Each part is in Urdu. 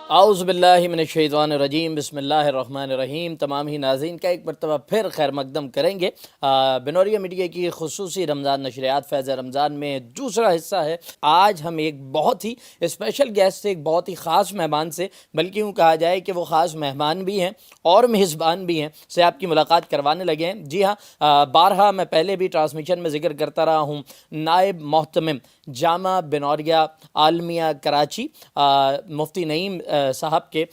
اعوذ باللہ من الشیطان الرجیم، بسم اللہ الرحمن الرحیم۔ تمام ہی ناظرین کا ایک مرتبہ پھر خیر مقدم کریں گے۔ بنوریا میڈیا کی خصوصی رمضان نشریات فیض رمضان میں دوسرا حصہ ہے۔ آج ہم ایک بہت ہی اسپیشل گیسٹ سے، ایک بہت ہی خاص مہمان سے، بلکہ یوں کہا جائے کہ وہ خاص مہمان بھی ہیں اور میزبان بھی ہیں، سے آپ کی ملاقات کروانے لگے ہیں۔ جی ہاں، بارہا میں پہلے بھی ٹرانسمیشن میں ذکر کرتا رہا ہوں، نائب محتمم جامعہ بنوریا عالمیہ کراچی مفتی نعیم صاحب کے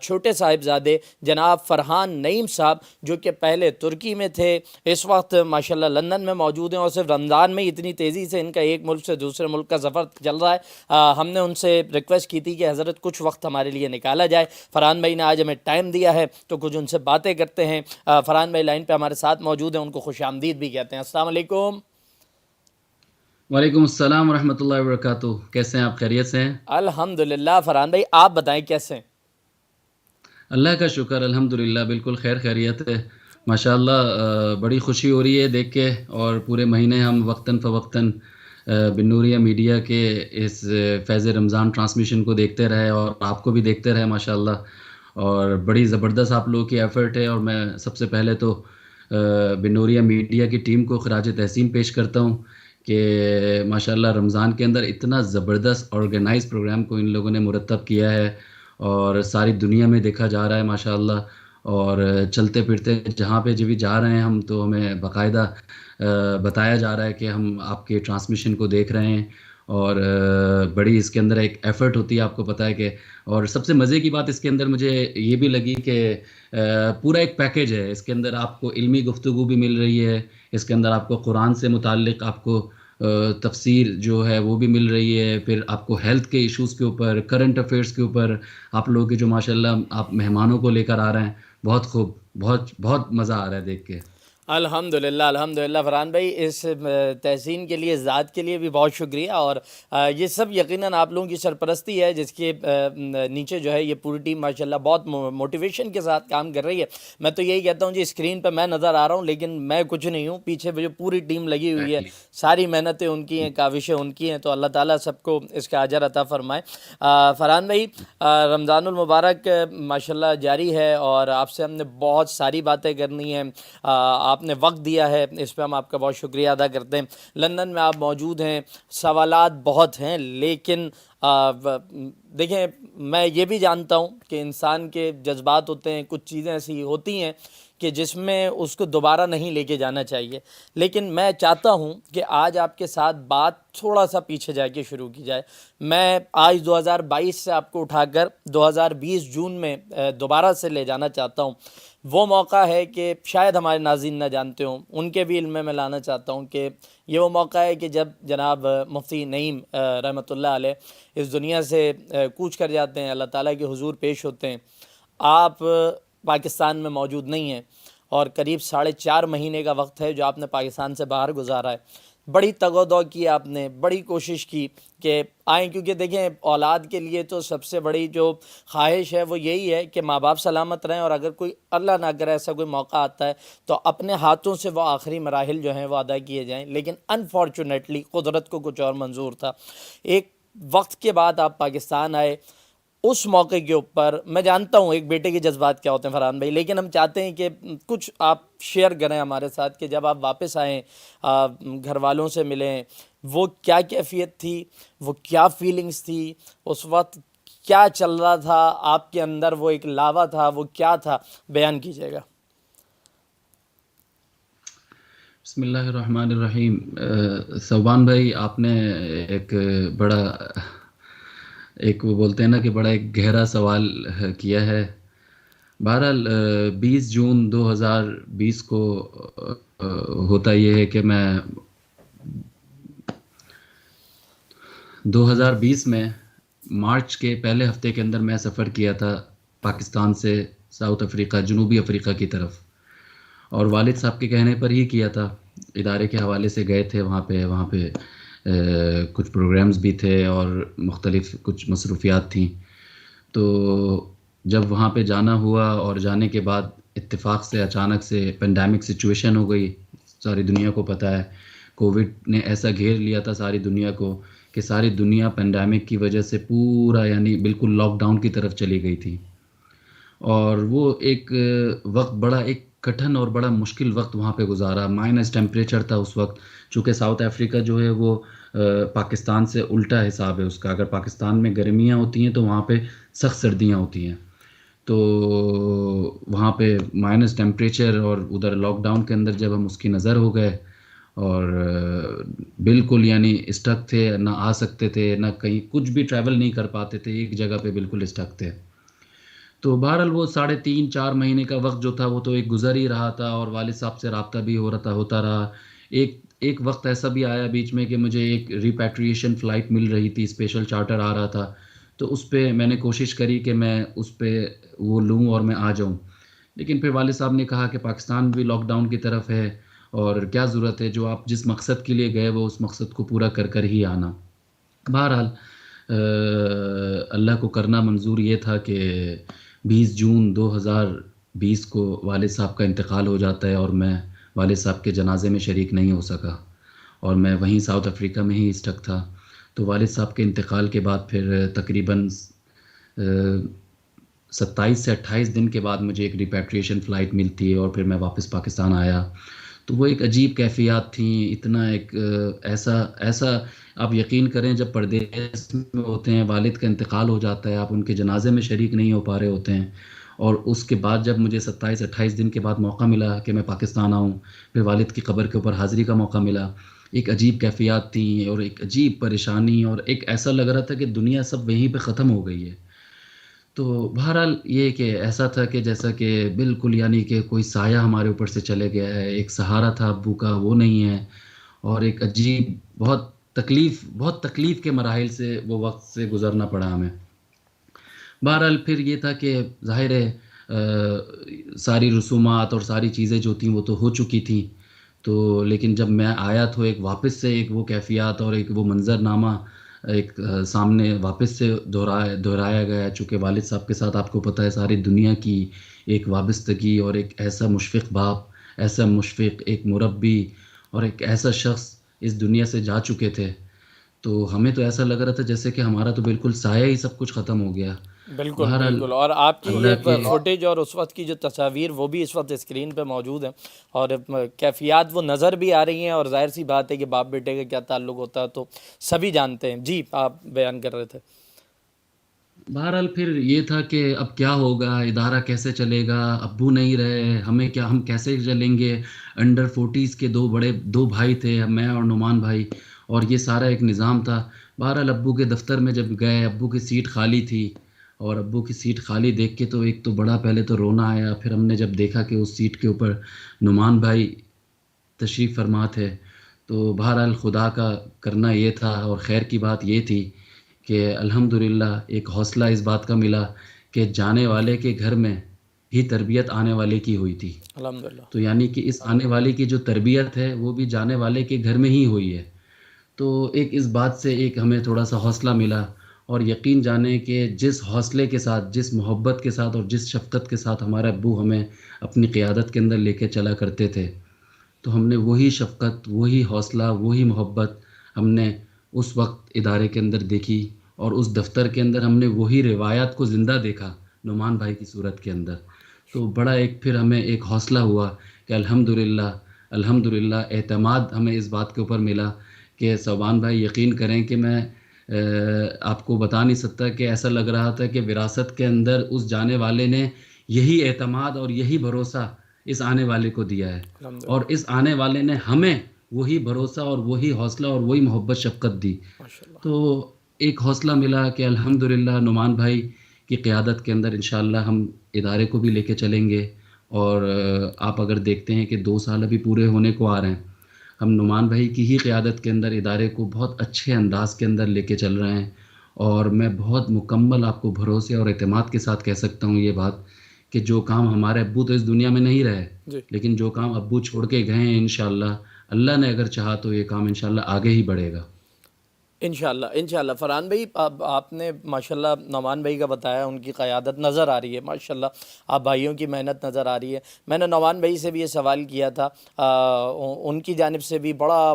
چھوٹے صاحبزادے جناب فرحان نعیم صاحب، جو کہ پہلے ترکی میں تھے، اس وقت ماشاءاللہ لندن میں موجود ہیں، اور صرف رمضان میں اتنی تیزی سے ان کا ایک ملک سے دوسرے ملک کا سفر چل رہا ہے۔ ہم نے ان سے ریکویسٹ کی تھی کہ حضرت کچھ وقت ہمارے لیے نکالا جائے۔ فرحان بھائی نے آج ہمیں ٹائم دیا ہے تو کچھ ان سے باتیں کرتے ہیں۔ فرحان بھائی لائن پہ ہمارے ساتھ موجود ہیں، ان کو خوش آمدید بھی کہتے ہیں۔ السلام علیکم۔ وعلیکم السلام ورحمۃ اللہ وبرکاتہ۔ کیسے ہیں آپ؟ خیریت سے ہیں؟ الحمدللہ۔ فرحان بھائی آپ بتائیں کیسے ہیں؟ اللہ کا شکر، الحمدللہ بالکل خیر خیریت ہے ماشاءاللہ۔ بڑی خوشی ہو رہی ہے دیکھ کے، اور پورے مہینے ہم وقتاً فوقتاً بنوریا میڈیا کے اس فیض رمضان ٹرانسمیشن کو دیکھتے رہے، اور آپ کو بھی دیکھتے رہے ماشاءاللہ، اور بڑی زبردست آپ لوگوں کی ایفرٹ ہے۔ اور میں سب سے پہلے تو بنوریا میڈیا کی ٹیم کو خراج تحسین پیش کرتا ہوں کہ ماشاءاللہ رمضان کے اندر اتنا زبردست آرگنائز پروگرام کو ان لوگوں نے مرتب کیا ہے، اور ساری دنیا میں دیکھا جا رہا ہے ماشاءاللہ۔ اور چلتے پھرتے جہاں پہ بھی جا رہے ہیں ہم، تو ہمیں باقاعدہ بتایا جا رہا ہے کہ ہم آپ کے ٹرانسمیشن کو دیکھ رہے ہیں، اور بڑی اس کے اندر ایک ایفرٹ ہوتی ہے، آپ کو پتہ ہے کہ۔ اور سب سے مزے کی بات اس کے اندر مجھے یہ بھی لگی کہ پورا ایک پیکیج ہے اس کے اندر، آپ کو علمی گفتگو بھی مل رہی ہے، اس کے اندر آپ کو قرآن سے متعلق آپ کو تفسیر جو ہے وہ بھی مل رہی ہے، پھر آپ کو ہیلتھ کے ایشوز کے اوپر، کرنٹ افیئرس کے اوپر آپ لوگوں کے جو ماشاءاللہ آپ مہمانوں کو لے کر آ رہے ہیں، بہت خوب، بہت بہت مزہ آ رہا ہے دیکھ کے۔ الحمدللہ الحمدللہ۔ فرحان بھائی اس تحسین کے لیے، ذات کے لیے بھی بہت شکریہ، اور یہ سب یقیناً آپ لوگوں کی سرپرستی ہے، جس کے نیچے جو ہے یہ پوری ٹیم ماشاءاللہ بہت موٹیویشن کے ساتھ کام کر رہی ہے۔ میں تو یہی کہتا ہوں جی، اسکرین پہ میں نظر آ رہا ہوں لیکن میں کچھ نہیں ہوں، پیچھے جو پوری ٹیم لگی ہوئی ہے، ایگزیکٹلی۔ ساری محنتیں ان کی ہیں، کاوشیں ان کی ہیں، تو اللہ تعالیٰ سب کو اس کا اجر عطا فرمائے۔ فرحان بھائی، رمضان المبارک ماشاءاللہ جاری ہے، اور آپ سے ہم نے بہت ساری باتیں کرنی ہیں۔ آپ نے وقت دیا ہے، اس پہ ہم آپ کا بہت شکریہ ادا کرتے ہیں۔ لندن میں آپ موجود ہیں، سوالات بہت ہیں، لیکن دیکھیں، میں یہ بھی جانتا ہوں کہ انسان کے جذبات ہوتے ہیں، کچھ چیزیں ایسی ہوتی ہیں کہ جس میں اس کو دوبارہ نہیں لے کے جانا چاہیے، لیکن میں چاہتا ہوں کہ آج آپ کے ساتھ بات تھوڑا سا پیچھے جا کے شروع کی جائے۔ میں آج 2022 سے آپ کو اٹھا کر 2020 جون میں دوبارہ سے لے جانا چاہتا ہوں۔ وہ موقع ہے کہ شاید ہمارے ناظرین نہ جانتے ہوں، ان کے بھی علم میں لانا چاہتا ہوں کہ یہ وہ موقع ہے کہ جب جناب مفتی نعیم رحمۃ اللہ علیہ اس دنیا سے کوچ کر جاتے ہیں، اللہ تعالیٰ کے حضور پیش ہوتے ہیں۔ آپ پاکستان میں موجود نہیں ہیں، اور قریب 4.5 مہینے کا وقت ہے جو آپ نے پاکستان سے باہر گزارا ہے۔ بڑی تگ و دو کی آپ نے، بڑی کوشش کی کہ آئیں، کیونکہ دیکھیں اولاد کے لیے تو سب سے بڑی جو خواہش ہے وہ یہی ہے کہ ماں باپ سلامت رہیں، اور اگر کوئی اللہ نہ کرے ایسا کوئی موقع آتا ہے تو اپنے ہاتھوں سے وہ آخری مراحل جو ہیں وہ ادا کیے جائیں، لیکن انفارچونیٹلی قدرت کو کچھ اور منظور تھا۔ ایک وقت کے بعد آپ پاکستان آئے، اس موقع کے اوپر میں جانتا ہوں ایک بیٹے کے جذبات کیا ہوتے ہیں فرحان بھائی، لیکن ہم چاہتے ہیں کہ کچھ آپ شیئر کریں ہمارے ساتھ کہ جب آپ واپس آئیں، گھر والوں سے ملیں، وہ کیا کیفیت تھی، وہ کیا فیلنگز تھی اس وقت، کیا چل رہا تھا آپ کے اندر، وہ ایک لاوا تھا، وہ کیا تھا، بیان کیجیے گا۔ بسم اللہ الرحمن الرحیم۔ صوبان بھائی، آپ نے ایک بڑا، ایک وہ بولتے ہیں نا کہ بڑا ایک گہرا سوال کیا ہے۔ بہرحال 20 جون 2020 کو ہوتا یہ ہے کہ میں 2020 میں مارچ کے پہلے ہفتے کے اندر میں سفر کیا تھا پاکستان سے ساؤتھ افریقہ، جنوبی افریقہ کی طرف، اور والد صاحب کے کہنے پر ہی کیا تھا، ادارے کے حوالے سے گئے تھے وہاں پہ کچھ پروگرامز بھی تھے اور مختلف کچھ مصروفیات تھیں۔ تو جب وہاں پہ جانا ہوا، اور جانے کے بعد اتفاق سے اچانک سے پینڈیمک سچویشن ہو گئی، ساری دنیا کو پتہ ہے کووڈ نے ایسا گھیر لیا تھا ساری دنیا کو کہ ساری دنیا پینڈیمک کی وجہ سے پورا یعنی بالکل لاک ڈاؤن کی طرف چلی گئی تھی، اور وہ ایک وقت بڑا ایک کٹھن اور بڑا مشکل وقت وہاں پہ گزارا. مائنس ٹیمپریچر تھا اس وقت، چونکہ ساؤتھ افریقہ جو ہے وہ پاکستان سے الٹا حساب ہے اس کا. اگر پاکستان میں گرمیاں ہوتی ہیں تو وہاں پہ سخت سردیاں ہوتی ہیں. تو وہاں پہ مائنس ٹیمپریچر اور ادھر لاک ڈاؤن کے اندر جب ہم اس کی نظر ہو گئے اور بالکل یعنی اسٹک تھے، نہ آ سکتے تھے، نہ کہیں کچھ بھی ٹریول نہیں کر پاتے تھے، ایک جگہ پہ بالکل اسٹک تھے. تو بہرحال وہ 3.5-4 مہینے کا وقت جو تھا وہ تو ایک گزر ہی رہا تھا، اور والد صاحب سے رابطہ بھی ہوتا رہا. ایک وقت ایسا بھی آیا بیچ میں کہ مجھے ایک ریپیٹریشن فلائٹ مل رہی تھی، اسپیشل چارٹر آ رہا تھا، تو اس پہ میں نے کوشش کری کہ میں اس پہ وہ لوں اور میں آ جاؤں. لیکن پھر والد صاحب نے کہا کہ پاکستان بھی لاک ڈاؤن کی طرف ہے، اور کیا ضرورت ہے، جو آپ جس مقصد کے لیے گئے وہ اس مقصد کو پورا کر ہی آنا. بہرحال اللہ کو کرنا منظور یہ تھا کہ 20 جون 2020 کو والد صاحب کا انتقال ہو جاتا ہے، اور میں والد صاحب کے جنازے میں شریک نہیں ہو سکا، اور میں وہیں ساؤتھ افریقہ میں ہی اسٹک تھا. تو والد صاحب کے انتقال کے بعد پھر تقریباً 27 سے 28 دن کے بعد مجھے ایک ریپیٹریشن فلائٹ ملتی ہے، اور پھر میں واپس پاکستان آیا. تو وہ ایک عجیب کیفیات تھیں، اتنا ایک ایسا آپ یقین کریں، جب پردیس میں ہوتے ہیں، والد کا انتقال ہو جاتا ہے، آپ ان کے جنازے میں شریک نہیں ہو پا رہے ہوتے ہیں، اور اس کے بعد جب مجھے 27-28 دن کے بعد موقع ملا کہ میں پاکستان آؤں، پھر والد کی قبر کے اوپر حاضری کا موقع ملا، ایک عجیب کیفیات تھیں اور ایک عجیب پریشانی، اور ایک ایسا لگ رہا تھا کہ دنیا سب وہیں پہ ختم ہو گئی ہے. تو بہرحال یہ کہ ایسا تھا کہ جیسا کہ بالکل یعنی کہ کوئی سایہ ہمارے اوپر سے چلے گیا ہے. ایک سہارا تھا ابو کا، وہ نہیں ہے، اور ایک عجیب بہت تکلیف کے مراحل سے وہ وقت سے گزرنا پڑا ہمیں. بہرحال پھر یہ تھا کہ ظاہر ہے ساری رسومات اور ساری چیزیں جو تھیں وہ تو ہو چکی تھیں. تو لیکن جب میں آیا تو ایک واپس سے ایک وہ کیفیات اور ایک وہ منظرنامہ ایک سامنے واپس سے دہرایا گیا، چونکہ والد صاحب کے ساتھ آپ کو پتہ ہے ساری دنیا کی ایک وابستگی، اور ایک ایسا مشفق باپ، ایسا مشفق ایک مربی، اور ایک ایسا شخص اس دنیا سے جا چکے تھے. تو ہمیں تو ایسا لگ رہا تھا جیسے کہ ہمارا تو بالکل سایہ ہی سب کچھ ختم ہو گیا. بالکل بہرحال بالکل. اور آپ کی اللہ یہ کے فوٹیج اور اس وقت کی جو تصاویر وہ بھی اس وقت اسکرین پہ موجود ہیں، اور کیفیات وہ نظر بھی آ رہی ہیں، اور ظاہر سی بات ہے کہ باپ بیٹے کا کیا تعلق ہوتا ہے تو سبھی جانتے ہیں. جی آپ بیان کر رہے تھے. بہرحال پھر یہ تھا کہ اب کیا ہوگا، ادارہ کیسے چلے گا، ابو نہیں رہے، ہم کیسے چلیں گے. انڈر 40s کے دو بھائی تھے، میں اور نعمان بھائی، اور یہ سارا ایک نظام تھا. بہرحال ابو کے دفتر میں جب گئے، ابو کی سیٹ خالی تھی، اور ابو کی سیٹ خالی دیکھ کے تو ایک تو بڑا پہلے تو رونا آیا. پھر ہم نے جب دیکھا کہ اس سیٹ کے اوپر نعمان بھائی تشریف فرما تھے، تو بہرحال خدا کا کرنا یہ تھا، اور خیر کی بات یہ تھی کہ الحمدللہ ایک حوصلہ اس بات کا ملا کہ جانے والے کے گھر میں ہی تربیت آنے والے کی ہوئی تھی. الحمدللہ. تو یعنی کہ اس آنے والے کی جو تربیت ہے وہ بھی جانے والے کے گھر میں ہی ہوئی ہے. تو ایک اس بات سے ایک ہمیں تھوڑا سا حوصلہ ملا، اور یقین جانے کہ جس حوصلے کے ساتھ، جس محبت کے ساتھ اور جس شفقت کے ساتھ ہمارا ابو ہمیں اپنی قیادت کے اندر لے کے چلا کرتے تھے، تو ہم نے وہی شفقت، وہی حوصلہ، وہی محبت ہم نے اس وقت ادارے کے اندر دیکھی، اور اس دفتر کے اندر ہم نے وہی روایات کو زندہ دیکھا نعمان بھائی کی صورت کے اندر. تو بڑا ایک پھر ہمیں ایک حوصلہ ہوا کہ الحمدللہ اعتماد ہمیں اس بات کے اوپر ملا کہ صوبان بھائی یقین کریں کہ میں آپ کو بتا نہیں سکتا کہ ایسا لگ رہا تھا کہ وراثت کے اندر اس جانے والے نے یہی اعتماد اور یہی بھروسہ اس آنے والے کو دیا ہے، الحمدللہ. اور اس آنے والے نے ہمیں وہی بھروسہ اور وہی حوصلہ اور وہی محبت شفقت دی. ماشاءاللہ. تو ایک حوصلہ ملا کہ الحمدللہ نعمان بھائی کی قیادت کے اندر انشاءاللہ ہم ادارے کو بھی لے کے چلیں گے. اور آپ اگر دیکھتے ہیں کہ 2 سال ابھی پورے ہونے کو آ رہے ہیں، ہم نعمان بھائی کی ہی قیادت کے اندر ادارے کو بہت اچھے انداز کے اندر لے کے چل رہے ہیں. اور میں بہت مکمل آپ کو بھروسے اور اعتماد کے ساتھ کہہ سکتا ہوں یہ بات کہ جو کام ہمارے ابو تو اس دنیا میں نہیں رہے، جی لیکن جو کام ابو چھوڑ کے گئے ہیں انشاءاللہ اللہ نے اگر چاہا تو یہ کام انشاءاللہ آگے ہی بڑھے گا. انشاءاللہ انشاءاللہ فرحان بھائی، اب آپ نے ماشاءاللہ نعمان بھائی کا بتایا، ان کی قیادت نظر آ رہی ہے ماشاءاللہ، آپ بھائیوں کی محنت نظر آ رہی ہے۔ میں نے نعمان بھائی سے بھی یہ سوال کیا تھا، ان کی جانب سے بھی بڑا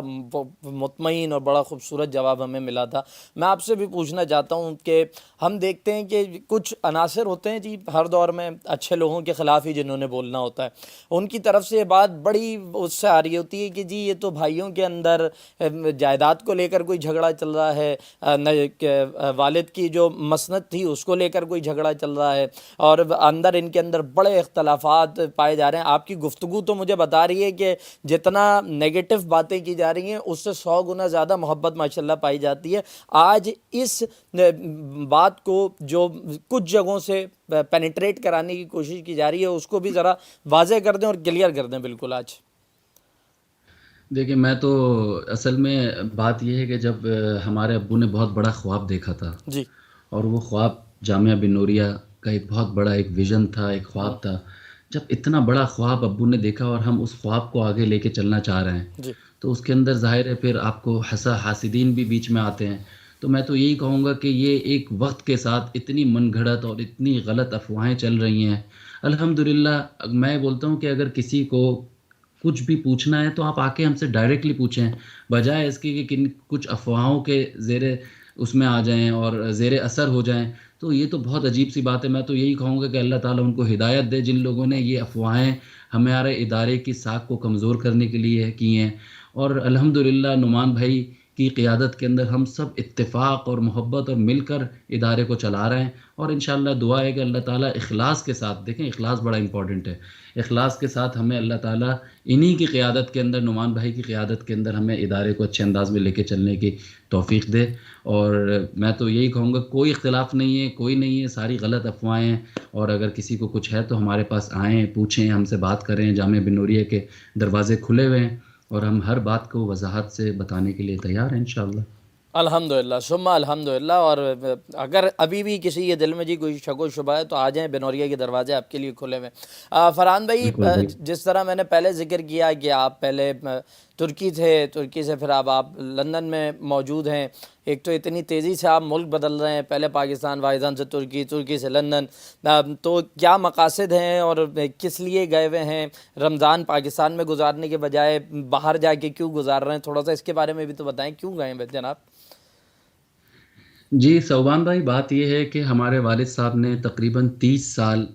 مطمئن اور بڑا خوبصورت جواب ہمیں ملا تھا۔ میں آپ سے بھی پوچھنا چاہتا ہوں کہ ہم دیکھتے ہیں کہ کچھ عناصر ہوتے ہیں جی ہر دور میں اچھے لوگوں کے خلاف ہی جنہوں نے بولنا ہوتا ہے، ان کی طرف سے یہ بات بڑی اس سے آ رہی ہوتی ہے کہ جی یہ تو بھائیوں کے اندر جائیداد کو لے کر کوئی جھگڑا چل رہا ہے، والد کی جو مسند تھی اس کو لے کر کوئی جھگڑا چل رہا ہے، اور اندر ان کے اندر بڑے اختلافات پائے جا رہے ہیں۔ آپ کی گفتگو تو مجھے بتا رہی ہے کہ جتنا نیگیٹو باتیں کی جا رہی ہیں اس سے 100 گنا زیادہ محبت ماشاءاللہ پائی جاتی ہے۔ آج اس بات کو جو کچھ جگہوں سے پینیٹریٹ کرانے کی کوشش کی جا رہی ہے اس کو بھی ذرا واضح کر دیں اور کلیئر کر دیں بالکل آج۔ دیکھیں، میں تو اصل میں بات یہ ہے کہ جب ہمارے ابو نے بہت بڑا خواب دیکھا تھا، جی اور وہ خواب جامعہ بن نوریہ کا ایک بہت بڑا ایک ویژن تھا، ایک ہوں، خواب تھا۔ جب اتنا بڑا خواب ابو نے دیکھا اور ہم اس خواب کو آگے لے کے چلنا چاہ رہے ہیں، جی تو اس کے اندر ظاہر ہے پھر آپ کو حاسدین بھی بیچ میں آتے ہیں۔ تو میں تو یہی کہوں گا کہ یہ ایک وقت کے ساتھ اتنی من گھڑت اور اتنی غلط افواہیں چل رہی ہیں۔ الحمدللہ میں بولتا ہوں کہ اگر کسی کو کچھ بھی پوچھنا ہے تو آپ آ کے ہم سے ڈائریکٹلی پوچھیں، بجائے اس کی کہ کچھ افواہوں کے زیر اس میں آ جائیں اور زیر اثر ہو جائیں، تو یہ تو بہت عجیب سی بات ہے۔ میں تو یہی کہوں گا کہ اللہ تعالیٰ ان کو ہدایت دے، جن لوگوں نے یہ افواہیں ہمارے ادارے کی ساکھ کو کمزور کرنے کے لیے کی ہیں۔ اور الحمدللہ نعمان بھائی کی قیادت کے اندر ہم سب اتفاق اور محبت اور مل کر ادارے کو چلا رہے ہیں، اور انشاءاللہ دعا ہے کہ اللہ تعالیٰ اخلاص کے ساتھ، دیکھیں اخلاص بڑا امپورٹنٹ ہے، اخلاص کے ساتھ ہمیں اللہ تعالیٰ انہی کی قیادت کے اندر، نعمان بھائی کی قیادت کے اندر ہمیں ادارے کو اچھے انداز میں لے کے چلنے کی توفیق دے۔ اور میں تو یہی کہوں گا کوئی اختلاف نہیں ہے، کوئی نہیں ہے، ساری غلط افواہیں ہیں، اور اگر کسی کو کچھ ہے تو ہمارے پاس آئیں، پوچھیں، ہم سے بات کریں۔ جامعہ بن نوریہ کے دروازے کھلے ہوئے ہیں اور ہم ہر بات کو وضاحت سے بتانے کے لیے تیار ہیں انشاءاللہ۔ الحمدللہ ثم الحمدللہ۔ اور اگر ابھی بھی کسی کے دل میں جی کوئی شک و شبہ ہے تو آ جائیں، بنوریہ کے دروازے آپ کے لیے کھلے ہوئے ہیں۔ فرحان بھائی، بالکل بھائی۔ جس طرح میں نے پہلے ذکر کیا کہ آپ پہلے ترکی تھے، ترکی سے پھر اب آپ لندن میں موجود ہیں، ایک تو اتنی تیزی سے آپ ملک بدل رہے ہیں، پہلے پاکستان، پاکستان سے ترکی، ترکی سے لندن، تو کیا مقاصد ہیں اور کس لیے گئے ہوئے ہیں؟ رمضان پاکستان میں گزارنے کے بجائے باہر جا کے کیوں گزار رہے ہیں؟ تھوڑا سا اس کے بارے میں بھی تو بتائیں، کیوں گئے ہیں جناب؟ جی صوبان بھائی، بات یہ ہے کہ ہمارے والد صاحب نے تقریباً 30 سال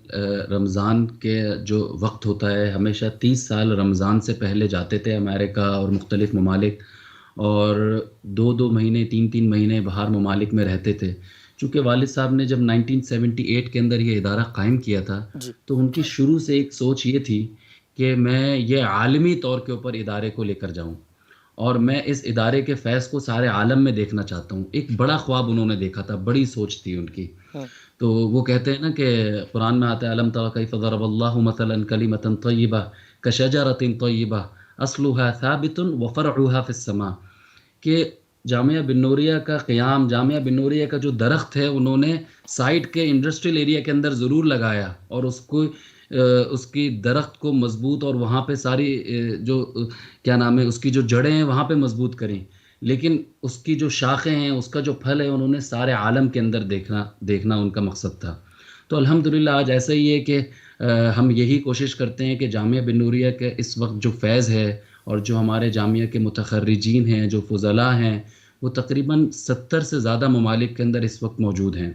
رمضان کے جو وقت ہوتا ہے، ہمیشہ 30 سال رمضان سے پہلے جاتے تھے امریکہ اور مختلف ممالک، اور 2 مہینے 3 مہینے باہر ممالک میں رہتے تھے۔ چونکہ والد صاحب نے جب 1978 کے اندر یہ ادارہ قائم کیا تھا، جی تو ان کی شروع سے ایک سوچ یہ تھی کہ میں یہ عالمی طور کے اوپر ادارے کو لے کر جاؤں، اور میں اس ادارے کے فیض کو سارے عالم میں دیکھنا چاہتا ہوں۔ ایک بڑا خواب انہوں نے دیکھا تھا، بڑی سوچ تھی ان کی۔ ہوں، تو وہ کہتے ہیں نا کہ قرآن میں آتا ہے الم تر کیف ضرب اللہ مثلا کلمۃ طیبہ کشجرۃ طیبہ اصلها ثابت وفرعها فی السماء، کہ جامعہ بن نوریہ کا قیام، جامعہ بن نوریہ کا جو درخت ہے انہوں نے سائٹ کے انڈسٹریل ایریا کے اندر ضرور لگایا، اور اس کو اس کی درخت کو مضبوط، اور وہاں پہ ساری جو کیا نام ہے اس کی جو جڑیں ہیں وہاں پہ مضبوط کریں، لیکن اس کی جو شاخیں ہیں، اس کا جو پھل ہے، انہوں نے سارے عالم کے اندر دیکھنا ان کا مقصد تھا۔ تو الحمدللہ آج ایسا ہی ہے کہ ہم یہی کوشش کرتے ہیں کہ جامعہ بن نوریہ کے اس وقت جو فیض ہے، اور جو ہمارے جامعہ کے متخرجین ہیں، جو فضلاء ہیں، وہ تقریباً 70 سے زیادہ ممالک کے اندر اس وقت موجود ہیں۔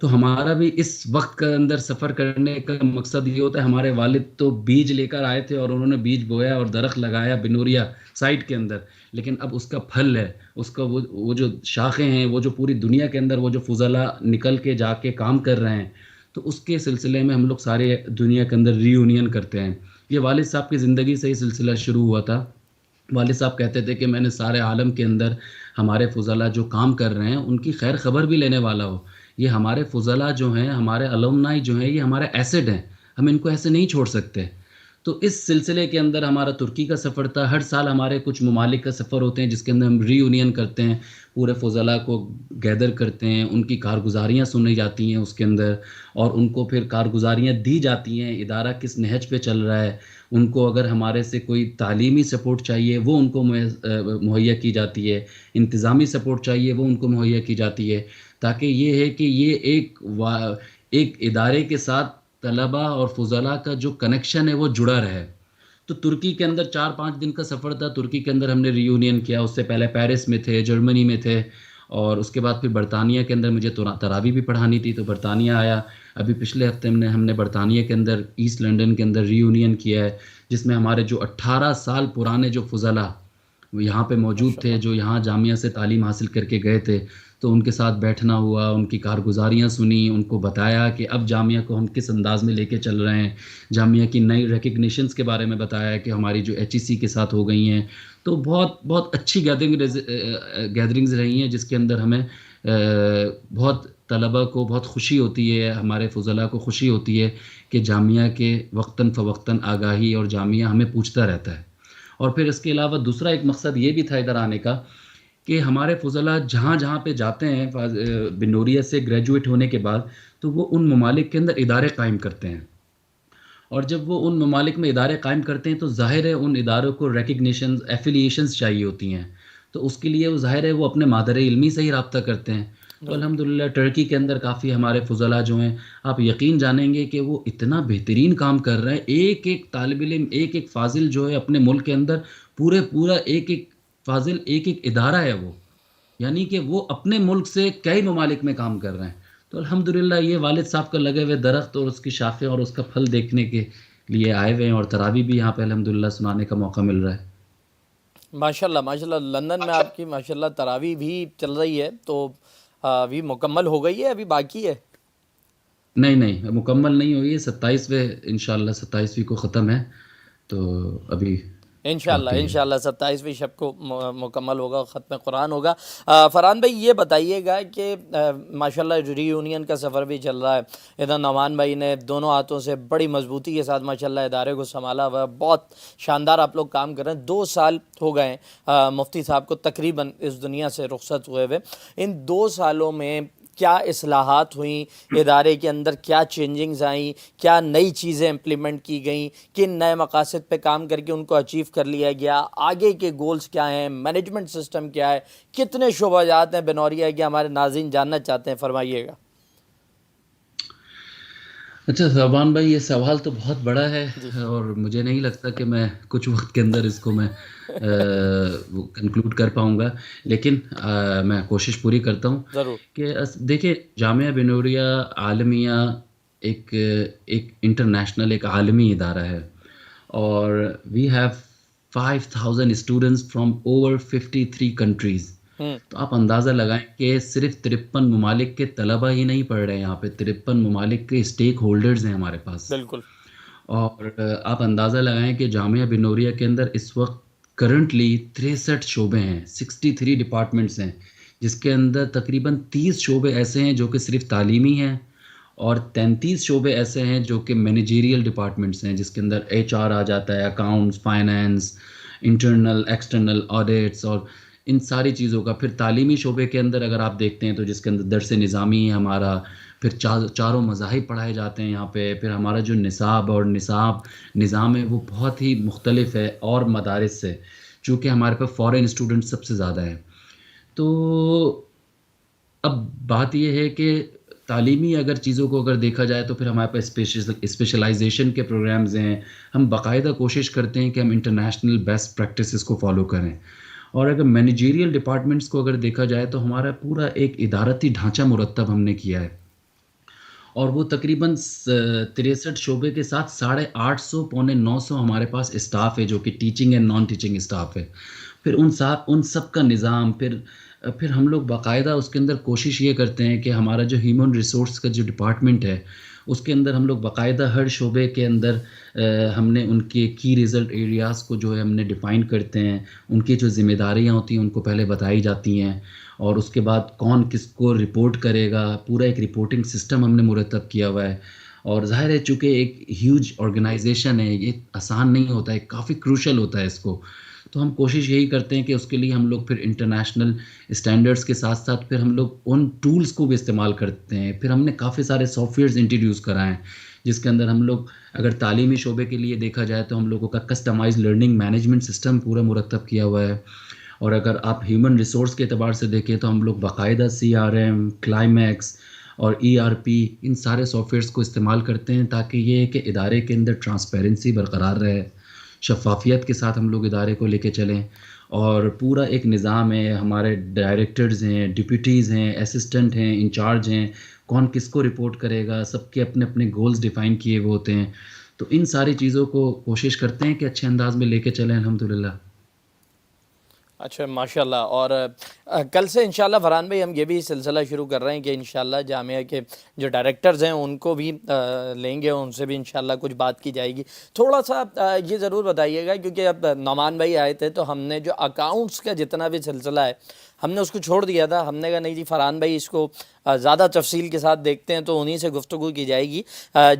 تو ہمارا بھی اس وقت کے اندر سفر کرنے کا مقصد یہ ہوتا ہے، ہمارے والد تو بیج لے کر آئے تھے اور انہوں نے بیج بویا اور درخت لگایا بن نوریہ سائٹ کے اندر، لیکن اب اس کا پھل ہے، اس کا وہ جو شاخیں ہیں، وہ جو پوری دنیا کے اندر وہ جو فضلاء نکل کے جا کے کام کر رہے ہیں، تو اس کے سلسلے میں ہم لوگ سارے دنیا کے اندر ری یونین کرتے ہیں۔ یہ والد صاحب کی زندگی سے یہ سلسلہ شروع ہوا تھا۔ والد صاحب کہتے تھے کہ میں نے سارے عالم کے اندر ہمارے فضلاء جو کام کر رہے ہیں ان کی خیر خبر بھی لینے والا ہو۔ یہ ہمارے فضلاء جو ہیں، ہمارے الومنائی جو ہیں، یہ ہمارے ایسڈ ہیں، ہم ان کو ایسے نہیں چھوڑ سکتے۔ تو اس سلسلے کے اندر ہمارا ترکی کا سفر تھا. ہر سال ہمارے کچھ ممالک کا سفر ہوتے ہیں جس کے اندر ہم ری یونین کرتے ہیں, پورے فضلاء کو گیدر کرتے ہیں, ان کی کارگزاریاں سنی جاتی ہیں اس کے اندر, اور ان کو پھر کارگزاریاں دی جاتی ہیں, ادارہ کس نہج پہ چل رہا ہے, ان کو اگر ہمارے سے کوئی تعلیمی سپورٹ چاہیے وہ ان کو مہیا کی جاتی ہے, انتظامی سپورٹ چاہیے وہ ان کو مہیا کی جاتی ہے, تاکہ یہ ہے کہ یہ ایک ادارے کے ساتھ طلباء اور فضلاء کا جو کنیکشن ہے وہ جڑا رہے. تو ترکی کے اندر 4-5 دن کا سفر تھا. ترکی کے اندر ہم نے ری یونین کیا. اس سے پہلے پیرس میں تھے, جرمنی میں تھے, اور اس کے بعد پھر برطانیہ کے اندر مجھے تراویح بھی پڑھانی تھی تو برطانیہ آیا. ابھی پچھلے ہفتے ہم نے برطانیہ کے اندر ایسٹ لنڈن کے اندر ری یونین کیا ہے, جس میں ہمارے جو 18 سال پرانے جو فضلاء وہ یہاں پہ موجود ماشاء تھے, اللہ جو یہاں جامعہ سے تعلیم حاصل کر کے گئے تھے, تو ان کے ساتھ بیٹھنا ہوا, ان کی کارگزاریاں سنی, ان کو بتایا کہ اب جامعہ کو ہم کس انداز میں لے کے چل رہے ہیں, جامعہ کی نئی ریکگنیشنز کے بارے میں بتایا کہ ہماری جو ایچ ای سی کے ساتھ ہو گئی ہیں. تو بہت بہت اچھی گیدرنگز رہی ہیں جس کے اندر ہمیں بہت طلباء کو بہت خوشی ہوتی ہے, ہمارے فضلاء کو خوشی ہوتی ہے کہ جامعہ کے وقتاً فوقتاً آگاہی اور جامعہ ہمیں پوچھتا رہتا ہے. اور پھر اس کے علاوہ دوسرا ایک مقصد یہ بھی تھا ادھر آنے کا کہ ہمارے فضلاء جہاں جہاں پہ جاتے ہیں بنوریہ سے گریجویٹ ہونے کے بعد, تو وہ ان ممالک کے اندر ادارے قائم کرتے ہیں, اور جب وہ ان ممالک میں ادارے قائم کرتے ہیں تو ظاہر ہے ان اداروں کو ریکگنیشنز ایفیلیشنز چاہیے ہوتی ہیں, تو اس کے لیے وہ ظاہر ہے وہ اپنے مادر علمی سے ہی رابطہ کرتے ہیں. تو بالکل الحمدللہ ٹرکی کے اندر کافی ہمارے فضلاء جو ہیں, آپ یقین جانیں گے کہ وہ اتنا بہترین کام کر رہے ہیں. ایک ایک طالب علم, ایک ایک فاضل جو ہے اپنے ملک کے اندر پورا ایک ایک فاضل ایک ایک ادارہ ہے وہ, یعنی کہ وہ اپنے ملک سے کئی ممالک میں کام کر رہے ہیں. تو الحمدللہ یہ والد صاحب کا لگے ہوئے درخت اور اس کی شاخیں اور اس کا پھل دیکھنے کے لیے آئے ہوئے ہیں, اور تراویح بھی یہاں پہ الحمدللہ سنانے کا موقع مل رہا ہے. ماشاء اللہ ماشاء اللہ. لندن میں آپ کی ماشاء اللہ تراویح بھی چل رہی ہے, تو ابھی مکمل ہو گئی ہے ابھی باقی ہے؟ نہیں مکمل نہیں ہوئی ہے, 27ویں انشاءاللہ 27ویں کو ختم ہے, تو ابھی انشاءاللہ باقی ہے. انشاءاللہ 27ویں شب کو مکمل ہوگا, ختم قرآن ہوگا. فرحان بھائی یہ بتائیے گا کہ ماشاءاللہ ری یونین کا سفر بھی چل رہا ہے, ادھر نعمان بھائی نے دونوں ہاتھوں سے بڑی مضبوطی کے ساتھ ماشاءاللہ ادارے کو سنبھالا ہوا ہے, بہت شاندار آپ لوگ کام کر رہے ہیں. 2 سال ہو گئے ہیں مفتی صاحب کو تقریباً اس دنیا سے رخصت ہوئے ہوئے. ان 2 سالوں میں کیا اصلاحات ہوئیں ادارے کے اندر, کیا چینجنگز آئیں, کیا نئی چیزیں امپلیمنٹ کی گئیں, کن نئے مقاصد پہ کام کر کے ان کو اچیو کر لیا گیا, آگے کے گولز کیا ہیں, مینجمنٹ سسٹم کیا ہے, کتنے شعبہ جات ہیں بنوریہ کے, ہمارے ناظرین جاننا چاہتے ہیں, فرمائیے گا. اچھا صاحبان بھائی, یہ سوال تو بہت بڑا ہے جی اور مجھے نہیں لگتا کہ میں کچھ وقت کے اندر اس کو میں کنکلوڈ کر پاؤں گا, لیکن میں کوشش پوری کرتا ہوں. ضرور. کہ دیکھیں, جامعہ بنوریہ عالمیہ ایک انٹرنیشنل ایک عالمی ادارہ ہے, اور we have 5000 students from over 53 countries. تو آپ اندازہ لگائیں کہ صرف 53 ممالک کے طلباء ہی نہیں پڑھ رہے ہیں یہاں پہ, 53 ممالک کے اسٹیک ہولڈرز ہیں ہمارے پاس. بالکل. اور آپ اندازہ لگائیں کہ جامعہ بنوریہ کے اندر اس وقت کرنٹلی 63 شعبے ہیں, 63 ڈپارٹمنٹس ہیں, جس کے اندر تقریباً 30 شعبے ایسے ہیں جو کہ صرف تعلیمی ہیں, اور 33 شعبے ایسے ہیں جو کہ مینیجیریل ڈپارٹمنٹس ہیں, جس کے اندر ایچ آر آ جاتا ہے, accounts, finance, internal external audits, اور ان ساری چیزوں کا. پھر تعلیمی شعبے کے اندر اگر آپ دیکھتے ہیں تو جس کے اندر درس نظامی ہے ہمارا, پھر چاروں مذاہب پڑھائے جاتے ہیں یہاں پہ, پھر ہمارا جو نظام ہے وہ بہت ہی مختلف ہے اور مدارس سے, چونکہ ہمارے پاس فارن اسٹوڈنٹ سب سے زیادہ ہیں. تو اب بات یہ ہے کہ تعلیمی اگر چیزوں کو اگر دیکھا جائے تو پھر ہمارے پاس اسپیشلائزیشن کے پروگرامز ہیں. ہم باقاعدہ کوشش کرتے ہیں کہ ہم انٹرنیشنل بیسٹ پریکٹسز کو فالو کریں. اور اگر مینیجیریل ڈپارٹمنٹس کو اگر دیکھا جائے تو ہمارا پورا ایک ادارتی ڈھانچہ مرتب ہم نے کیا ہے, اور وہ تقریباً 63 شعبے کے ساتھ 850 پونے 900 ہمارے پاس اسٹاف ہے جو کہ teaching and non teaching staff ہے. پھر ان سب کا نظام, پھر ہم لوگ باقاعدہ اس کے اندر کوشش یہ کرتے ہیں کہ ہمارا جو ہیومن ریسورس کا جو ڈپارٹمنٹ ہے اس کے اندر ہم لوگ باقاعدہ ہر شعبے کے اندر ہم نے ان کے کی ریزلٹ ایریاز کو جو ہے ہم نے ڈیفائن کرتے ہیں, ان کی جو ذمہ داریاں ہوتی ہیں ان کو پہلے بتائی جاتی ہیں, اور اس کے بعد کون کس کو رپورٹ کرے گا, پورا ایک رپورٹنگ سسٹم ہم نے مرتب کیا ہوا ہے. اور ظاہر ہے چونکہ ایک ہیوج آرگنائزیشن ہے، یہ آسان نہیں ہوتا ہے، کافی کروشل ہوتا ہے اس کو، تو ہم کوشش یہی کرتے ہیں کہ اس کے لیے ہم لوگ پھر انٹرنیشنل اسٹینڈرڈس کے ساتھ ساتھ پھر ہم لوگ ان ٹولز کو بھی استعمال کرتے ہیں. پھر ہم نے کافی سارے سافٹ ویئرز انٹروڈیوس کرائے ہیں جس کے اندر ہم لوگ اگر تعلیمی شعبے کے لیے دیکھا جائے تو ہم لوگوں کا کسٹمائز لرننگ مینجمنٹ سسٹم پورا مرتب کیا ہوا ہے. اور اگر آپ ہیومن ریسورس کے اعتبار سے دیکھیں تو ہم لوگ باقاعدہ CRM، کلائمیکس اور ERP ان سارے سافٹ ویئرس کو استعمال کرتے ہیں تاکہ یہ ہے کہ ادارے کے اندر ٹرانسپیرنسی برقرار رہے، شفافیت کے ساتھ ہم لوگ ادارے کو لے کے چلیں. اور پورا ایک نظام ہے، ہمارے ڈائریکٹرز ہیں، ڈپٹیز ہیں، اسسٹنٹ ہیں، انچارج ہیں، کون کس کو رپورٹ کرے گا، سب کے اپنے اپنے گولز ڈیفائن کیے ہوئے ہوتے ہیں. تو ان ساری چیزوں کو کوشش کرتے ہیں کہ اچھے انداز میں لے کے چلیں الحمدللہ. اچھا ماشاء اللہ. اور کل سے انشاءاللہ فرحان بھائی ہم یہ بھی سلسلہ شروع کر رہے ہیں کہ انشاءاللہ جامعہ کے جو ڈائریکٹرز ہیں ان کو بھی لیں گے، ان سے بھی انشاءاللہ کچھ بات کی جائے گی. تھوڑا سا یہ ضرور بتائیے گا کیونکہ اب نعمان بھائی آئے تھے تو ہم نے جو اکاؤنٹس کا جتنا بھی سلسلہ ہے ہم نے اس کو چھوڑ دیا تھا. ہم نے کہا نہیں جی فرحان بھائی اس کو زیادہ تفصیل کے ساتھ دیکھتے ہیں تو انہی سے گفتگو کی جائے گی.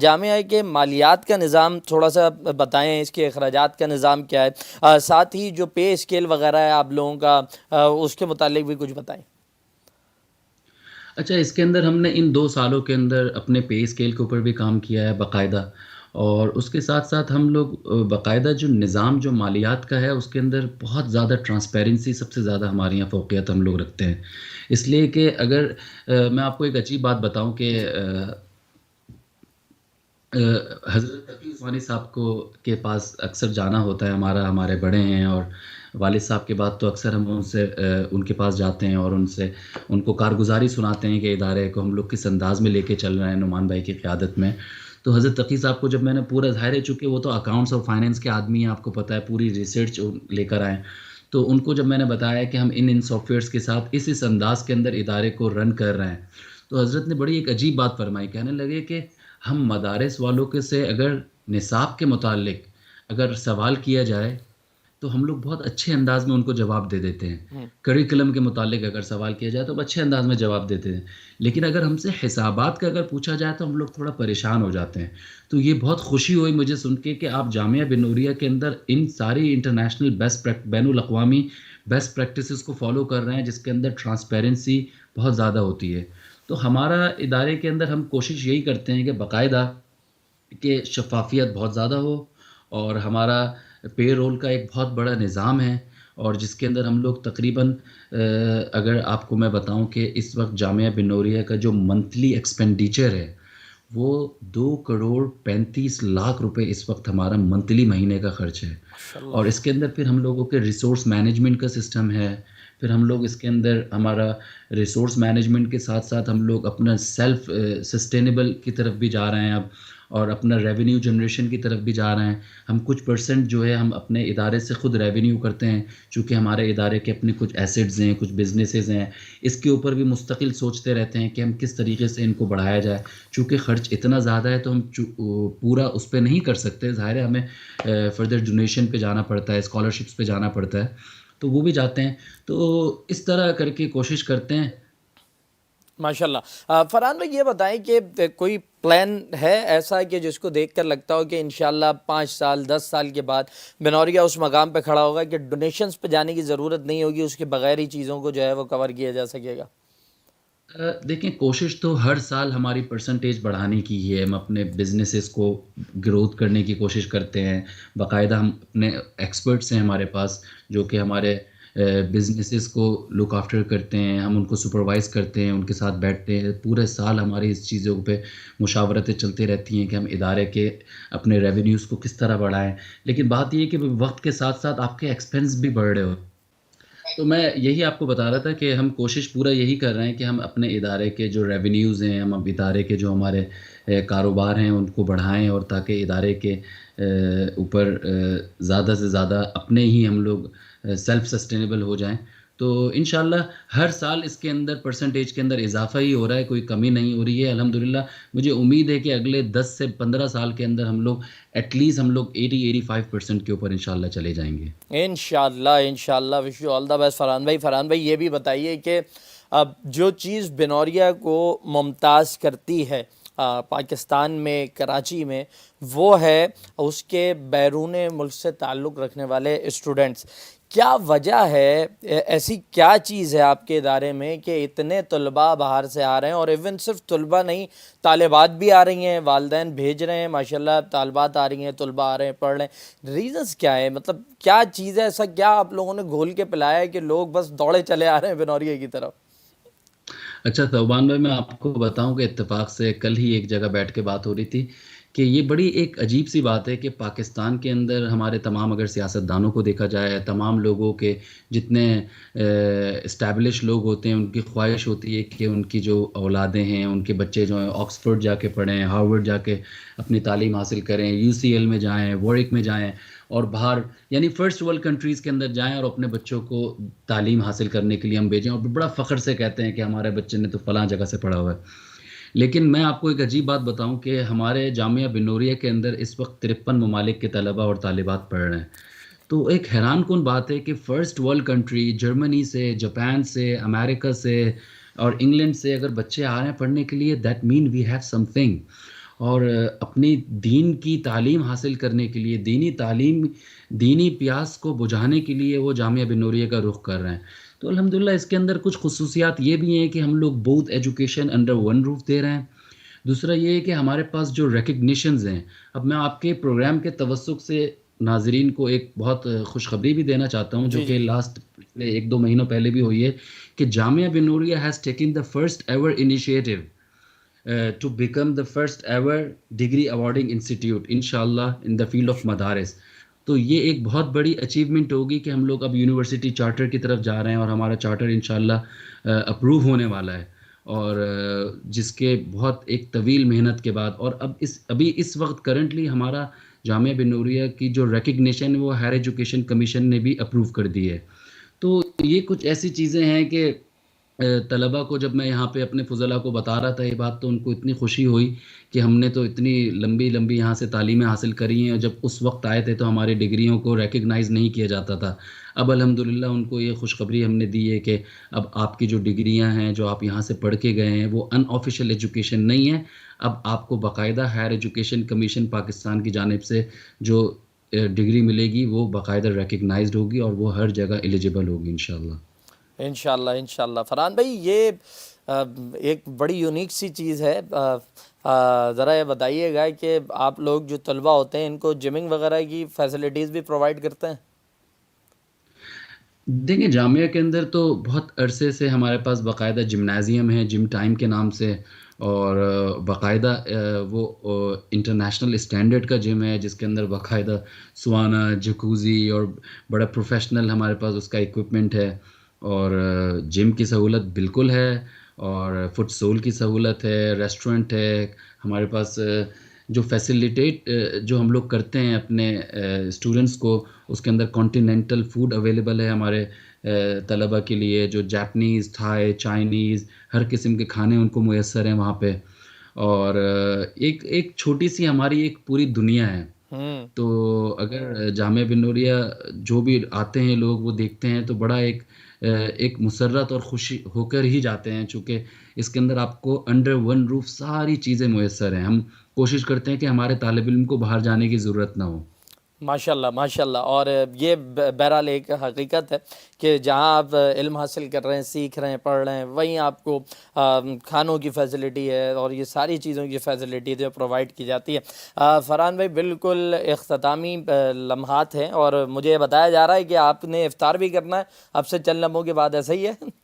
جامعہ کے مالیات کا نظام تھوڑا سا بتائیں، اس کے اخراجات کا نظام کیا ہے، ساتھ ہی جو پے اسکیل وغیرہ ہے آپ لوگوں کا اس کے متعلق بھی کچھ بتائیں. اچھا، اس کے اندر ہم نے ان 2 سالوں کے اندر اپنے پے اسکیل کے اوپر بھی کام کیا ہے باقاعدہ، اور اس کے ساتھ ساتھ ہم لوگ باقاعدہ جو نظام جو مالیات کا ہے اس کے اندر بہت زیادہ ٹرانسپیرنسی سب سے زیادہ ہمارے یہاں فوقیت ہم لوگ رکھتے ہیں. اس لیے کہ اگر میں آپ کو ایک عجیب بات بتاؤں کہ حضرت تقی عثمانی صاحب کے پاس اکثر جانا ہوتا ہے، ہمارے بڑے ہیں اور والد صاحب کے بعد تو اکثر ہم ان کے پاس جاتے ہیں اور ان کو کارگزاری سناتے ہیں کہ ادارے کو ہم لوگ کس انداز میں لے کے چل رہے ہیں نعمان بھائی کی قیادت میں. تو حضرت تقی صاحب کو جب میں نے پورا ظاہر ہے چونکہ وہ تو اکاؤنٹس اور فائنینس کے آدمی ہیں، آپ کو پتہ ہے پوری ریسرچ لے کر آئیں، تو ان کو جب میں نے بتایا کہ ہم ان سافٹ ویئرس کے ساتھ اس انداز کے اندر ادارے کو رن کر رہے ہیں، تو حضرت نے بڑی ایک عجیب بات فرمائی. کہنے لگے کہ ہم مدارس والوں کے سے اگر نصاب کے متعلق اگر سوال کیا جائے تو ہم لوگ بہت اچھے انداز میں ان کو جواب دے دیتے ہیں. کریکولم کے متعلق اگر سوال کیا جائے تو ہم اچھے انداز میں جواب دیتے ہیں، لیکن اگر ہم سے حسابات کا اگر پوچھا جائے تو ہم لوگ تھوڑا پریشان ہو جاتے ہیں. تو یہ بہت خوشی ہوئی مجھے سن کے کہ آپ جامعہ بن نوریہ کے اندر ان ساری انٹرنیشنل بین الاقوامی بیسٹ پریکٹسز کو فالو کر رہے ہیں جس کے اندر ٹرانسپیرنسی بہت زیادہ ہوتی ہے. تو ہمارا ادارے کے اندر ہم کوشش یہی کرتے ہیں کہ باقاعدہ کہ شفافیت بہت زیادہ ہو، اور ہمارا پے رول کا ایک بہت بڑا نظام ہے، اور جس کے اندر ہم لوگ تقریباً اگر آپ کو میں بتاؤں کہ اس وقت جامعہ بن نوریہ کا جو منتھلی ایکسپینڈیچر ہے وہ 2,35,00,000 روپے اس وقت ہمارا منتھلی مہینے کا خرچ ہے. اور اس کے اندر پھر ہم لوگوں کے ریسورس مینجمنٹ کا سسٹم ہے. پھر ہم لوگ اس کے اندر ہمارا ریسورس مینجمنٹ کے ساتھ ساتھ ہم لوگ اپنا سیلف سسٹینیبل کی طرف بھی جا رہے ہیں اب، اور اپنا ریونیو جنریشن کی طرف بھی جا رہے ہیں. ہم کچھ پرسنٹ جو ہے ہم اپنے ادارے سے خود ریونیو کرتے ہیں، چونکہ ہمارے ادارے کے اپنے کچھ ایسٹز ہیں، کچھ بزنسز ہیں. اس کے اوپر بھی مستقل سوچتے رہتے ہیں کہ ہم کس طریقے سے ان کو بڑھایا جائے. چونکہ خرچ اتنا زیادہ ہے تو ہم پورا اس پہ نہیں کر سکتے، ظاہر ہے ہمیں فردر ڈونیشن پہ جانا پڑتا ہے، اسکالرشپس پہ جانا پڑتا ہے، تو وہ بھی جاتے ہیں. تو اس طرح کر کے کوشش کرتے ہیں. ماشاء اللہ. فرحان بھائی یہ بتائیں کہ کوئی پلان ہے ایسا کہ جس کو دیکھ کر لگتا ہو کہ انشاءاللہ 5 سال 10 سال کے بعد بنوریہ اس مقام پہ کھڑا ہوگا کہ ڈونیشنز پہ جانے کی ضرورت نہیں ہوگی، اس کے بغیر ہی چیزوں کو جو ہے وہ کور کیا جا سکے گا؟ دیکھیں، کوشش تو ہر سال ہماری پرسنٹیج بڑھانے کی ہی ہے. ہم اپنے بزنسز کو گروتھ کرنے کی کوشش کرتے ہیں. باقاعدہ ہم اپنے ایکسپرٹس ہیں ہمارے پاس جو کہ ہمارے بزنسز کو لک آفٹر کرتے ہیں، ہم ان کو سپروائز کرتے ہیں، ان کے ساتھ بیٹھتے ہیں. پورے سال ہماری اس چیزوں پہ مشاورتیں چلتی رہتی ہیں کہ ہم ادارے کے اپنے ریونیوز کو کس طرح بڑھائیں. لیکن بات یہ ہے کہ وقت کے ساتھ ساتھ آپ کے ایکسپنس بھی بڑھ رہے ہو. تو میں یہی آپ کو بتا رہا تھا کہ ہم کوشش پورا یہی کر رہے ہیں کہ ہم اپنے ادارے کے جو ریونیوز ہیں، ہم ادارے کے جو ہمارے کاروبار ہیں ان کو بڑھائیں، اور تاکہ ادارے کے اوپر زیادہ سے زیادہ اپنے ہی ہم لوگ سیلف سسٹینیبل ہو جائیں. تو انشاءاللہ ہر سال اس کے اندر پرسنٹیج کے اندر اضافہ ہی ہو رہا ہے، کوئی کمی نہیں ہو رہی ہے الحمدللہ. مجھے امید ہے کہ اگلے 10 سے 15 سال کے اندر ہم لوگ ایٹ لیسٹ ہم لوگ 80-85% کے اوپر انشاءاللہ چلے جائیں گے. انشاءاللہ انشاءاللہ. Wish you all the best Farhan بھائی. فرحان بھائی یہ بھی بتائیے کہ اب جو چیز بنوریہ کو ممتاز کرتی ہے پاکستان میں کراچی میں وہ ہے اس کے بیرون ملک سے تعلق رکھنے والے اسٹوڈنٹس. کیا وجہ ہے, ایسی کیا چیز ہے آپ کے ادارے میں کہ اتنے طلباء باہر سے آ رہے ہیں, اور ایون صرف طلباء نہیں, طالبات بھی آ رہی ہیں, والدین بھیج رہے ہیں, ماشاءاللہ طالبات آ رہی ہیں, طلباء آ رہے ہیں, پڑھ رہے ہیں. ریزنس کیا ہے, مطلب کیا چیز ہے, ایسا کیا آپ لوگوں نے گھول کے پلایا ہے کہ لوگ بس دوڑے چلے آ رہے ہیں بنوریہ کی طرف؟ اچھا ثوبان بھائی، میں آپ کو بتاؤں کہ اتفاق سے کل ہی ایک جگہ بیٹھ کے بات ہو رہی تھی کہ یہ بڑی ایک عجیب سی بات ہے کہ پاکستان کے اندر ہمارے تمام اگر سیاستدانوں کو دیکھا جائے، تمام لوگوں کے جتنے اسٹیبلش لوگ ہوتے ہیں، ان کی خواہش ہوتی ہے کہ ان کی جو اولادیں ہیں، ان کے بچے جو ہیں آکسفورڈ جا کے پڑھیں، ہارورڈ جا کے اپنی تعلیم حاصل کریں، UCL میں جائیں، وارک میں جائیں، اور باہر یعنی فرسٹ ورلڈ کنٹریز کے اندر جائیں اور اپنے بچوں کو تعلیم حاصل کرنے کے لیے ہم بھیجیں، اور بڑا فخر سے کہتے ہیں کہ ہمارے بچے نے تو فلاں جگہ سے پڑھا ہوا ہے. لیکن میں آپ کو ایک عجیب بات بتاؤں کہ ہمارے جامعہ بنوریا کے اندر اس وقت 53 ممالک کے طلباء اور طالبات پڑھ رہے ہیں. تو ایک حیران کن بات ہے کہ فرسٹ ورلڈ کنٹری جرمنی سے، جاپان سے، امریکہ سے اور انگلینڈ سے اگر بچے آ رہے ہیں پڑھنے کے لیے، that mean we have something. اور اپنی دین کی تعلیم حاصل کرنے کے لیے، دینی تعلیم، دینی پیاس کو بجھانے کے لیے وہ جامعہ بنوریا کا رخ کر رہے ہیں. تو الحمدللہ اس کے اندر کچھ خصوصیات یہ بھی ہیں کہ ہم لوگ both education under one roof دے رہے ہیں. دوسرا یہ ہے کہ ہمارے پاس جو ریکگنیشنز ہیں، اب میں آپ کے پروگرام کے توسط سے ناظرین کو ایک بہت خوشخبری بھی دینا چاہتا ہوں، جو جی کہ جی. لاسٹ پچھلے 1-2 مہینوں پہلے بھی ہوئی ہے، کہ Jamia Banuria has taken the first ever initiative to become the first ever degree awarding institute inshallah in the field of مدارس. تو یہ ایک بہت بڑی اچیومنٹ ہوگی کہ ہم لوگ اب یونیورسٹی چارٹر کی طرف جا رہے ہیں، اور ہمارا چارٹر انشاءاللہ اپروو ہونے والا ہے، اور جس کے بہت ایک طویل محنت کے بعد، اور ابھی اس وقت کرنٹلی ہمارا جامعہ بنوریا کی جو ریکگنیشن وہ ہائر ایجوکیشن کمیشن نے بھی اپروو کر دی ہے. تو یہ کچھ ایسی چیزیں ہیں کہ طلباء کو جب میں یہاں پہ اپنے فضلاء کو بتا رہا تھا یہ بات، تو ان کو اتنی خوشی ہوئی کہ ہم نے تو اتنی لمبی لمبی یہاں سے تعلیمیں حاصل کری ہیں، اور جب اس وقت آئے تھے تو ہماری ڈگریوں کو ریکگنائز نہیں کیا جاتا تھا. اب الحمدللہ ان کو یہ خوشخبری ہم نے دی ہے کہ اب آپ کی جو ڈگریاں ہیں، جو آپ یہاں سے پڑھ کے گئے ہیں، وہ ان آفیشیل ایجوکیشن نہیں ہے. اب آپ کو باقاعدہ ہائر ایجوکیشن کمیشن پاکستان کی جانب سے جو ڈگری ملے گی وہ باقاعدہ ریکگنائزڈ ہوگی، اور وہ ہر جگہ ایلیجیبل ہوگی انشاءاللہ. انشاءاللہ انشاءاللہ. فرحان بھائی، یہ ایک بڑی یونیک سی چیز ہے. ذرا یہ بتائیے گا کہ آپ لوگ جو طلباء ہوتے ہیں ان کو جمنگ وغیرہ کی فیسلٹیز بھی پرووائڈ کرتے ہیں؟ دیکھیں، جامعہ کے اندر تو بہت عرصے سے ہمارے پاس باقاعدہ جمنازیم ہے، جم ٹائم کے نام سے، اور باقاعدہ وہ انٹرنیشنل اسٹینڈرڈ کا جم ہے، جس کے اندر باقاعدہ سوانا، جکوزی اور بڑا پروفیشنل ہمارے پاس اس کا ایکوپمنٹ ہے. اور جم کی سہولت بالکل ہے، اور فٹ سول کی سہولت ہے، ریسٹورنٹ ہے ہمارے پاس. جو فیسیلیٹیٹ جو ہم لوگ کرتے ہیں اپنے اسٹوڈنٹس کو، اس کے اندر کانٹیننٹل فوڈ اویلیبل ہے ہمارے طلباء کے لیے، جو جاپنیز، تھائی، چائنیز، ہر قسم کے کھانے ان کو میسر ہیں وہاں پہ. اور ایک چھوٹی سی ہماری ایک پوری دنیا ہے. ہوں. تو اگر جامعہ بنوریا جو بھی آتے ہیں لوگ وہ دیکھتے ہیں تو بڑا ایک مسرت اور خوشی ہو کر ہی جاتے ہیں، چونکہ اس کے اندر آپ کو انڈر ون روف ساری چیزیں میسر ہیں. ہم کوشش کرتے ہیں کہ ہمارے طالب علم کو باہر جانے کی ضرورت نہ ہو. ماشاءاللہ ماشاءاللہ. اور یہ بہرحال ایک حقیقت ہے کہ جہاں آپ علم حاصل کر رہے ہیں، سیکھ رہے ہیں، پڑھ رہے ہیں، وہیں آپ کو کھانوں کی فیسلٹی ہے اور یہ ساری چیزوں کی فیسلٹی جو پرووائڈ کی جاتی ہے. فرحان بھائی، بالکل اختتامی لمحات ہیں، اور مجھے بتایا جا رہا ہے کہ آپ نے افطار بھی کرنا ہے اب سے چند لمحوں کے بعد، ایسا ہی ہے؟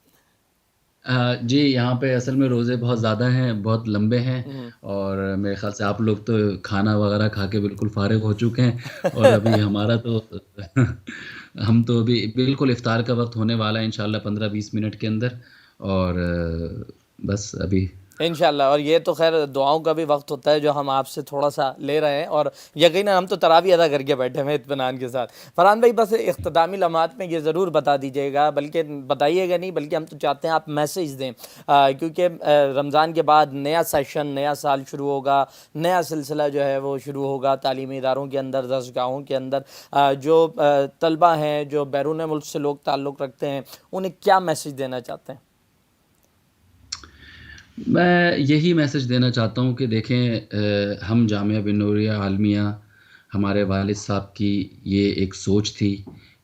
جی، یہاں پہ اصل میں روزے بہت زیادہ ہیں، بہت لمبے ہیں، اور میرے خیال سے آپ لوگ تو کھانا وغیرہ کھا کے بالکل فارغ ہو چکے ہیں، اور ابھی ہمارا تو ہم تو ابھی بالکل افطار کا وقت ہونے والا ہے انشاءاللہ 15-20 منٹ کے اندر. اور بس ابھی انشاءاللہ. اور یہ تو خیر دعاؤں کا بھی وقت ہوتا ہے جو ہم آپ سے تھوڑا سا لے رہے ہیں، اور یقیناً ہم تو تراویح ادا کر کے بیٹھے ہیں اطمینان کے ساتھ. فرحان بھائی، بس اختتامی لمحات میں یہ ضرور بتا دیجیے گا، بلکہ بتائیے گا نہیں بلکہ ہم تو چاہتے ہیں آپ میسیج دیں، کیونکہ رمضان کے بعد نیا سیشن، نیا سال شروع ہوگا، نیا سلسلہ جو ہے وہ شروع ہوگا تعلیمی اداروں کے اندر، درسگاہوں کے اندر. جو طلبہ ہیں جو بیرون ملک سے لوگ تعلق رکھتے ہیں، انہیں کیا میسیج دینا چاہتے ہیں؟ میں یہی میسج دینا چاہتا ہوں کہ دیکھیں ہم جامعہ بن نوریہ عالمیہ، ہمارے والد صاحب کی یہ ایک سوچ تھی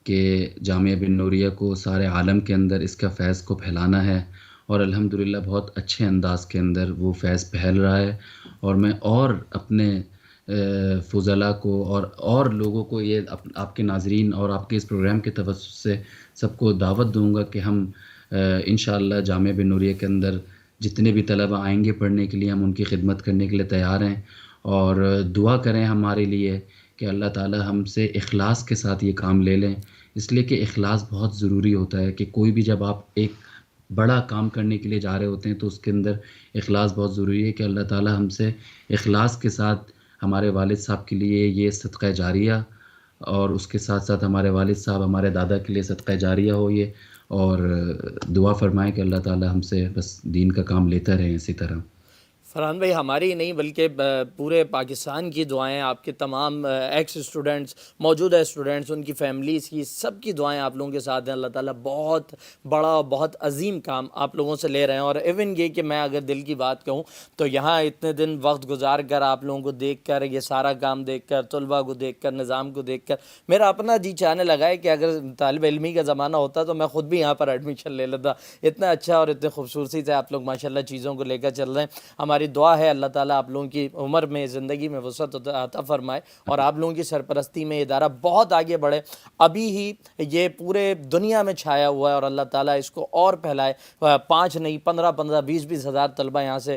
کہ جامعہ بن نوریہ کو سارے عالم کے اندر اس کا فیض کو پھیلانا ہے، اور الحمدللہ بہت اچھے انداز کے اندر وہ فیض پھیل رہا ہے۔ اور میں اور اپنے فضلاء کو اور لوگوں کو یہ آپ کے ناظرین اور آپ کے اس پروگرام کے توسط سے سب کو دعوت دوں گا کہ ہم انشاءاللہ جامعہ بن نوریہ کے اندر جتنے بھی طلبہ آئیں گے پڑھنے کے لیے، ہم ان کی خدمت کرنے کے لیے تیار ہیں، اور دعا کریں ہمارے لیے کہ اللہ تعالی ہم سے اخلاص کے ساتھ یہ کام لے لیں، اس لیے کہ اخلاص بہت ضروری ہوتا ہے کہ کوئی بھی جب آپ ایک بڑا کام کرنے کے لیے جا رہے ہوتے ہیں تو اس کے اندر اخلاص بہت ضروری ہے، کہ اللہ تعالی ہم سے اخلاص کے ساتھ ہمارے والد صاحب کے لیے یہ صدقہ جاریہ، اور اس کے ساتھ ساتھ ہمارے والد صاحب ہمارے دادا کے لیے صدقہ جاریہ ہو یہ، اور دعا فرمائیں کہ اللہ تعالی ہم سے بس دین کا کام لیتا رہیں اسی طرح۔ فرحان بھائی، ہماری ہی نہیں بلکہ پورے پاکستان کی دعائیں، آپ کے تمام ایکس اسٹوڈنٹس، موجودہ اسٹوڈنٹس، ان کی فیملیز کی، سب کی دعائیں آپ لوگوں کے ساتھ ہیں۔ اللہ تعالیٰ بہت بڑا اور بہت عظیم کام آپ لوگوں سے لے رہے ہیں، اور ایون یہ کہ میں اگر دل کی بات کہوں تو یہاں اتنے دن وقت گزار کر، آپ لوگوں کو دیکھ کر، یہ سارا کام دیکھ کر، طلباء کو دیکھ کر، نظام کو دیکھ کر، میرا اپنا جی چاہنے لگا ہے کہ اگر طالب علمی کا زمانہ ہوتا تو میں خود بھی یہاں پر ایڈمیشن لے لیتا۔ اتنا اچھا اور اتنے خوبصورتی سے آپ لوگ ماشاءاللہ چیزوں کو لے کر چل رہے ہیں۔ ہماری دعا ہے اللہ تعالیٰ آپ لوگوں کی عمر میں، زندگی میں وسعت عطا فرمائے، اور آپ لوگوں کی سرپرستی میں یہ ادارہ بہت آگے بڑھے۔ ابھی ہی یہ پورے دنیا میں چھایا ہوا ہے، اور اللہ تعالیٰ اس کو اور پھیلائے، 5 نہیں 15 20 ہزار طلبہ یہاں سے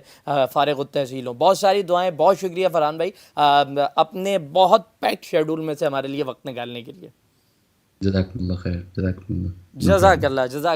فارغ التحصیل ہوں۔ بہت ساری دعائیں، بہت شکریہ فرحان بھائی اپنے بہت پیکڈ شیڈول میں سے ہمارے لیے وقت نکالنے کے لیے۔ جزاکم اللہ خیر، جزاکم اللہ، نو جزاک پرابلم۔ اللہ، جزاک